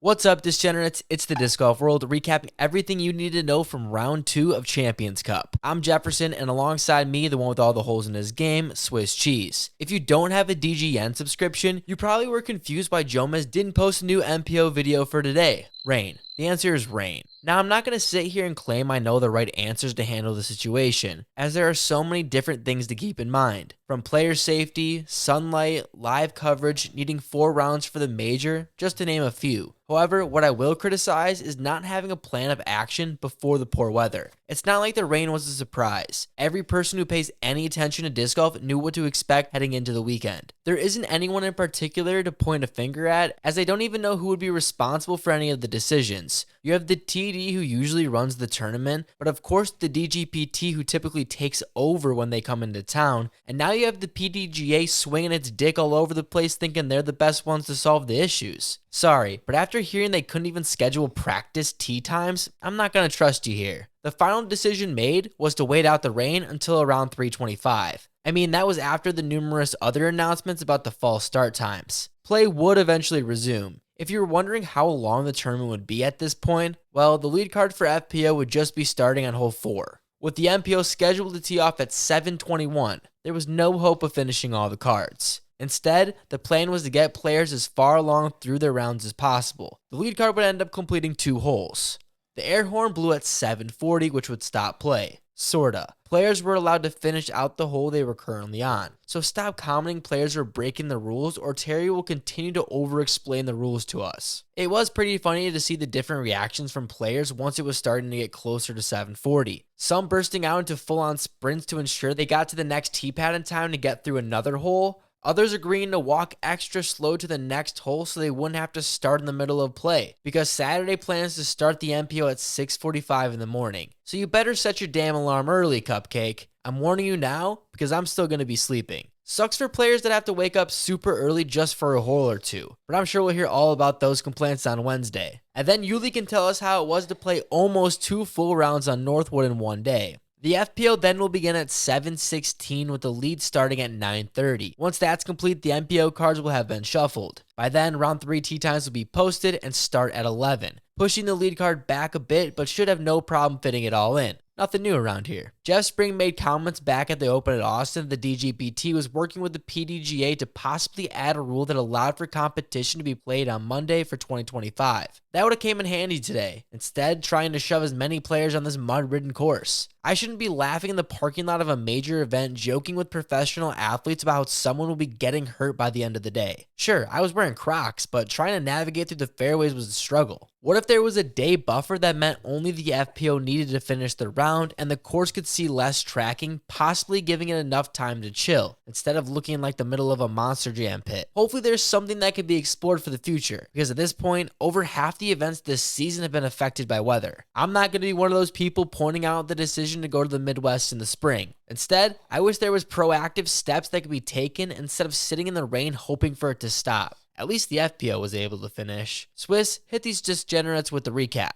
What's up, Degenerates? It's the Disc Golf World, recapping everything you need to know from round 2 of Champions Cup. I'm Jefferson, and alongside me, the one with all the holes in his game, Swiss Cheese. If you don't have a DGN subscription, you probably were confused why Jomez didn't post a new MPO video for today. Rain. The answer is rain. Now, I'm not going to sit here and claim I know the right answers to handle the situation, as there are so many different things to keep in mind. From player safety, sunlight, live coverage, needing 4 rounds for the major, just to name a few. However, what I will criticize is not having a plan of action before the poor weather. It's not like the rain was a surprise. Every person who pays any attention to disc golf knew what to expect heading into the weekend. There isn't anyone in particular to point a finger at, as I don't even know who would be responsible for any of the decisions. You have the TD who usually runs the tournament, but of course the DGPT who typically takes over when they come into town, and now you have the PDGA swinging its dick all over the place thinking they're the best ones to solve the issues. Sorry, but after hearing they couldn't even schedule practice tee times, I'm not going to trust you here. The final decision made was to wait out the rain until around 3:25. I mean, that was after the numerous other announcements about the fall start times. Play would eventually resume. If you were wondering how long the tournament would be at this point, well, the lead card for FPO would just be starting on hole 4. With the MPO scheduled to tee off at 7:21, there was no hope of finishing all the cards. Instead, the plan was to get players as far along through their rounds as possible. The lead card would end up completing 2 holes. The air horn blew at 7:40, which would stop play. Sorta. Players were allowed to finish out the hole they were currently on. So stop commenting players were breaking the rules, or Terry will continue to over-explain the rules to us. It was pretty funny to see the different reactions from players once it was starting to get closer to 7:40. Some bursting out into full-on sprints to ensure they got to the next tee pad in time to get through another hole. Others agreeing to walk extra slow to the next hole so they wouldn't have to start in the middle of play, because Saturday plans to start the MPO at 6:45 in the morning. So you better set your damn alarm early, Cupcake. I'm warning you now, because I'm still going to be sleeping. Sucks for players that have to wake up super early just for a hole or two, but I'm sure we'll hear all about those complaints on Wednesday. And then Yuli can tell us how it was to play almost 2 full rounds on Northwood in one day. The FPO then will begin at 7:16 with the lead starting at 9:30. Once that's complete, the MPO cards will have been shuffled. By then, round 3 tee times will be posted and start at 11, pushing the lead card back a bit but should have no problem fitting it all in. Nothing new around here. Jeff Spring made comments back at the Open at Austin that the DGPT was working with the PDGA to possibly add a rule that allowed for competition to be played on Monday for 2025. That would have came in handy today, instead trying to shove as many players on this mud-ridden course. I shouldn't be laughing in the parking lot of a major event joking with professional athletes about how someone will be getting hurt by the end of the day. Sure, I was wearing Crocs, but trying to navigate through the fairways was a struggle. What if there was a day buffer that meant only the FPO needed to finish the round and the course could see less tracking, possibly giving it enough time to chill, instead of looking like the middle of a monster jam pit? Hopefully there's something that could be explored for the future, because at this point, over half the events this season have been affected by weather. I'm not going to be one of those people pointing out the decision to go to the Midwest in the spring. Instead, I wish there was proactive steps that could be taken instead of sitting in the rain hoping for it to stop. At least the FPO was able to finish. Swiss, hit these degenerates with the recap.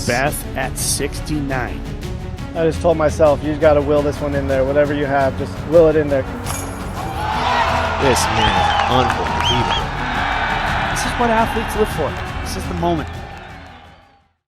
Beth at 69. I just told myself, you just got to will this one in there. Whatever you have, just will it in there. This man is unbelievable. This is what athletes live for. This is the moment.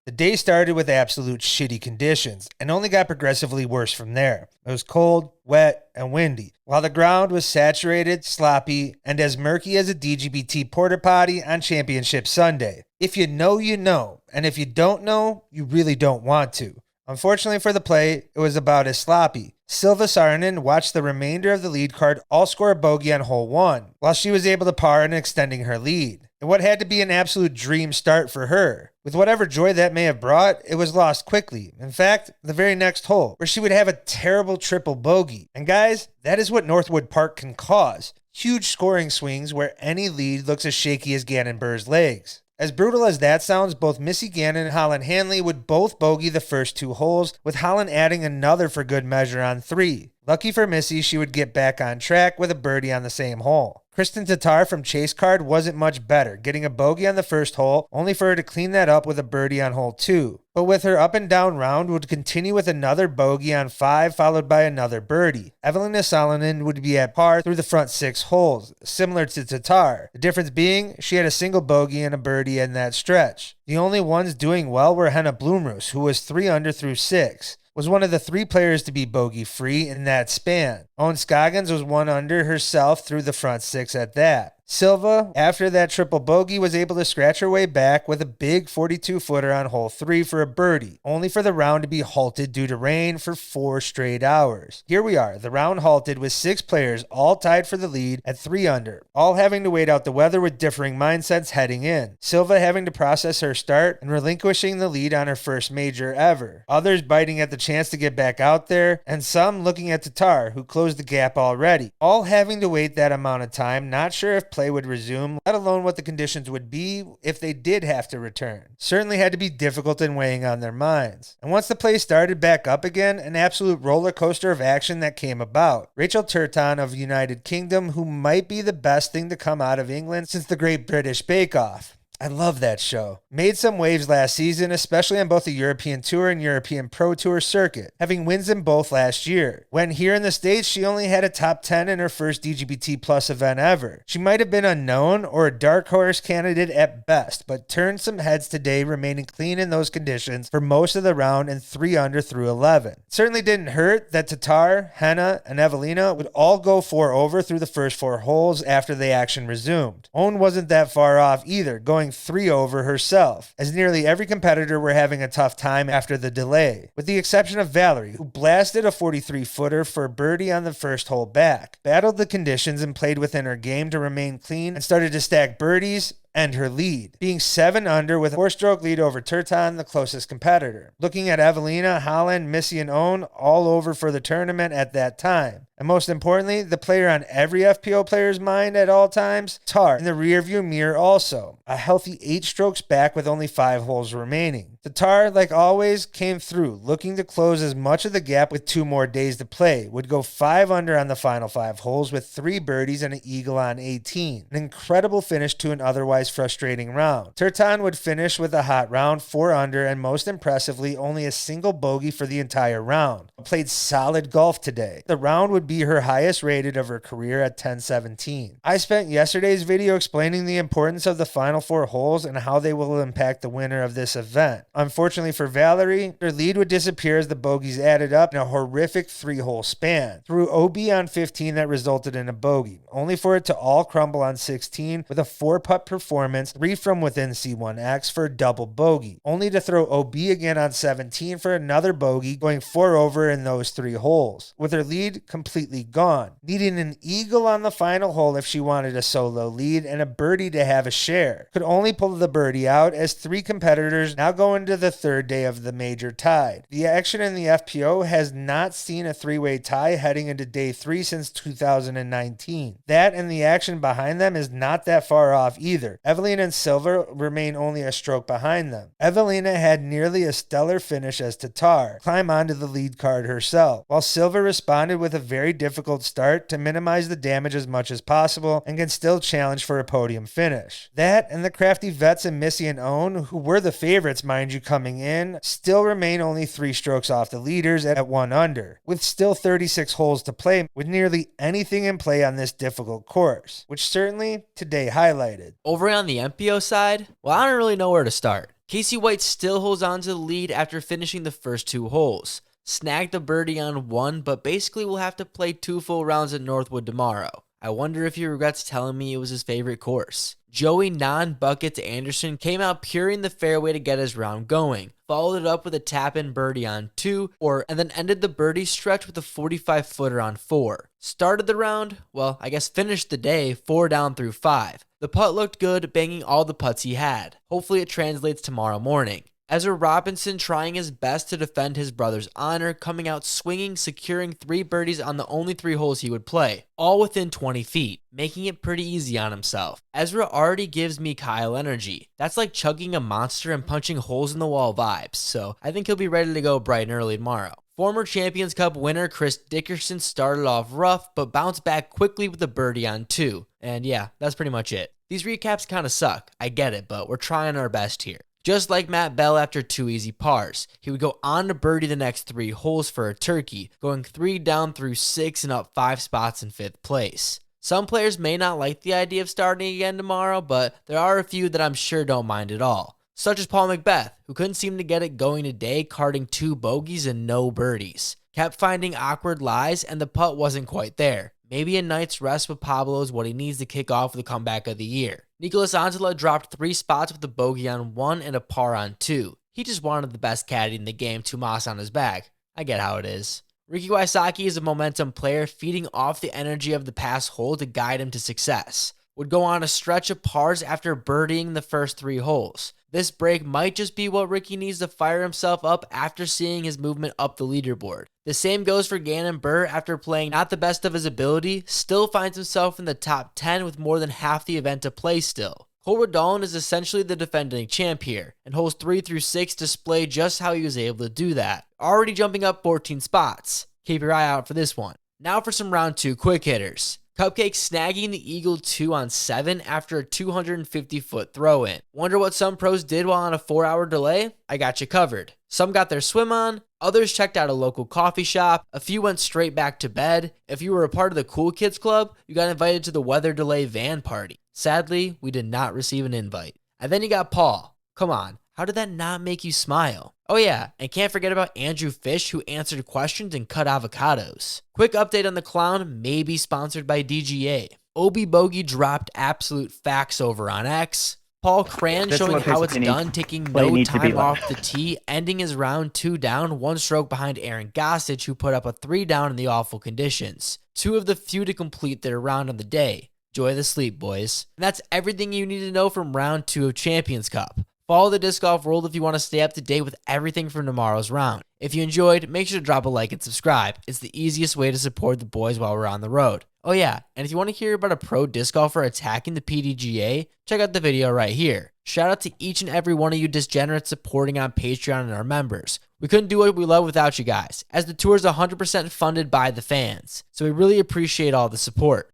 The day started with absolute shitty conditions and only got progressively worse from there. It was cold, wet, and windy, while the ground was saturated, sloppy, and as murky as a DGPT porta potty on Championship Sunday. If you know, you know, and if you don't know, you really don't want to. Unfortunately for the play, it was about as sloppy. Silva Saarinen watched the remainder of the lead card all score a bogey on hole 1, while she was able to par and extending her lead. And what had to be an absolute dream start for her. With whatever joy that may have brought, it was lost quickly. In fact, the very next hole, where she would have a terrible triple bogey. And guys, that is what Northwood Park can cause. Huge scoring swings where any lead looks as shaky as Gannon Burr's legs. As brutal as that sounds, both Missy Gannon and Holland Hanley would both bogey the first 2 holes, with Holland adding another for good measure on 3. Lucky for Missy, she would get back on track with a birdie on the same hole. Kristen Tatar from Chase Card wasn't much better, getting a bogey on the first hole, only for her to clean that up with a birdie on hole 2. But with her up and down round, would continue with another bogey on 5, followed by another birdie. Evelina Salonen would be at par through the front 6 holes, similar to Tatar. The difference being, she had a single bogey and a birdie in that stretch. The only ones doing well were Henna Blomroos, who was 3 under through 6. Was one of the 3 players to be bogey-free in that span. Owen Scoggins was 1 under herself through the front 6 at that. Silva, after that triple bogey, was able to scratch her way back with a big 42-footer on hole 3 for a birdie, only for the round to be halted due to rain for 4 straight hours. Here we are, the round halted with 6 players all tied for the lead at 3 under, all having to wait out the weather with differing mindsets heading in. Silva having to process her start and relinquishing the lead on her first major ever. Others biting at the chance to get back out there, and some looking at Tatar, who closed the gap already. All having to wait that amount of time, not sure if play would resume, let alone what the conditions would be if they did have to return. Certainly had to be difficult and weighing on their minds. And once the play started back up again, an absolute roller coaster of action that came about. Rachel Turton of United Kingdom, who might be the best thing to come out of England since the Great British Bake Off. I love that show. Made some waves last season, especially on both the European Tour and European Pro Tour circuit, having wins in both last year. When here in the States, she only had a top 10 in her first DGPT Plus event ever. She might have been unknown or a dark horse candidate at best, but turned some heads today, remaining clean in those conditions for most of the round and 3 under through 11. It certainly didn't hurt that Tatar, Henna, and Evelina would all go 4 over through the first 4 holes after the action resumed. Owen wasn't that far off either, going 3 over herself, as nearly every competitor were having a tough time after the delay, with the exception of Valerie, who blasted a 43-footer for a birdie on the first hole back, battled the conditions and played within her game to remain clean, and started to stack birdies and her lead, being 7 under with a 4-stroke lead over Turton, the closest competitor. Looking at Evelina, Holland, Missy, and Owen all over for the tournament at that time. And most importantly, the player on every FPO player's mind at all times, Tar, in the rearview mirror also. A healthy 8 strokes back with only 5 holes remaining. Tatar, like always, came through, looking to close as much of the gap with 2 more days to play. Would go 5 under on the final 5 holes with 3 birdies and an eagle on 18. An incredible finish to an otherwise frustrating round. Turton would finish with a hot round, 4 under, and most impressively, only a single bogey for the entire round. Played solid golf today. The round would be her highest rated of her career at 10-17. I spent yesterday's video explaining the importance of the final 4 holes and how they will impact the winner of this event. Unfortunately for Valerie, her lead would disappear as the bogeys added up in a horrific 3-hole span. Through OB on 15 that resulted in a bogey, only for it to all crumble on 16 with a 4-putt performance, 3 from within C1X for a double bogey, only to throw OB again on 17 for another bogey, going 4 over in those 3 holes, with her lead completely gone, needing an eagle on the final hole if she wanted a solo lead and a birdie to have a share. Could only pull the birdie out as 3 competitors now go into the 3rd day of the major tied. The action in the FPO has not seen a 3-way tie heading into day 3 since 2019. That and the action behind them is not that far off either. Evelina and Silva remain only a stroke behind them. Evelina had nearly a stellar finish as Tatar, climb onto the lead card herself, while Silva responded with a very difficult start to minimize the damage as much as possible and can still challenge for a podium finish. That and the crafty vets in Missy and Owen, who were the favorites mind you coming in, still remain only 3 strokes off the leaders at 1 under, with still 36 holes to play with nearly anything in play on this difficult course, which certainly today highlighted. Over on the MPO side, well, I don't really know where to start. Casey White still holds on to the lead after finishing the first 2 holes. Snagged a birdie on 1, but basically will have to play 2 full rounds at Northwood tomorrow. I wonder if he regrets telling me it was his favorite course. Joey non-buckets Anderson came out puring the fairway to get his round going, followed it up with a tap-in birdie on 2, and then ended the birdie stretch with a 45-footer on 4. Started the round, well, I guess finished the day 4 down through 5. The putt looked good, banging all the putts he had. Hopefully it translates tomorrow morning. Ezra Robinson trying his best to defend his brother's honor, coming out swinging, securing 3 birdies on the only 3 holes he would play, all within 20 feet, making it pretty easy on himself. Ezra already gives me Kyle energy. That's like chugging a monster and punching holes in the wall vibes, so I think he'll be ready to go bright and early tomorrow. Former Champions Cup winner Chris Dickerson started off rough, but bounced back quickly with a birdie on 2. And yeah, that's pretty much it. These recaps kind of suck, I get it, but we're trying our best here. Just like Matt Bell after 2 easy pars, he would go on to birdie the next 3 holes for a turkey, going 3 down through 6 and up 5 spots in 5th place. Some players may not like the idea of starting again tomorrow, but there are a few that I'm sure don't mind at all. Such as Paul McBeth, who couldn't seem to get it going today, carding 2 bogeys and no birdies. Kept finding awkward lies, and the putt wasn't quite there. Maybe a night's rest with Pablo is what he needs to kick off the comeback of the year. Nicolas Antela dropped 3 spots with a bogey on 1 and a par on 2. He just wanted the best caddy in the game, Tomas on his back. I get how it is. Ricky Wysocki is a momentum player, feeding off the energy of the past hole to guide him to success. Would go on a stretch of pars after birdieing the first 3 holes. This break might just be what Ricky needs to fire himself up after seeing his movement up the leaderboard. The same goes for Gannon Buhr. After playing not the best of his ability, still finds himself in the top 10 with more than half the event to play still. Cole Redon is essentially the defending champ here, and holes 3 through 6 display just how he was able to do that. Already jumping up 14 spots. Keep your eye out for this one. Now for some round 2 quick hitters. Cupcake snagging the Eagle 2 on 7 after a 250-foot throw-in. Wonder what some pros did while on a 4-hour delay? I got you covered. Some got their swim on, others checked out a local coffee shop, a few went straight back to bed. If you were a part of the Cool Kids Club, you got invited to the weather delay van party. Sadly, we did not receive an invite. And then you got Paul. Come on, how did that not make you smile? Oh yeah, and can't forget about Andrew Fish, who answered questions and cut avocados. Quick update on the clown, maybe sponsored by DGA. Obi Bogey dropped absolute facts over on X. Paul Cran showing how it's done, taking no time off the tee, ending his round 2 down, 1 stroke behind Aaron Gossage, who put up a 3 down in the awful conditions. 2 of the few to complete their round on the day. Enjoy the sleep, boys. And that's everything you need to know from round 2 of Champions Cup. Follow the Disc Golf World if you want to stay up to date with everything from tomorrow's round. If you enjoyed, make sure to drop a like and subscribe. It's the easiest way to support the boys while we're on the road. Oh yeah, and if you want to hear about a pro disc golfer attacking the PDGA, check out the video right here. Shout out to each and every one of you degenerates supporting on Patreon and our members. We couldn't do what we love without you guys, as the tour is 100% funded by the fans. So we really appreciate all the support.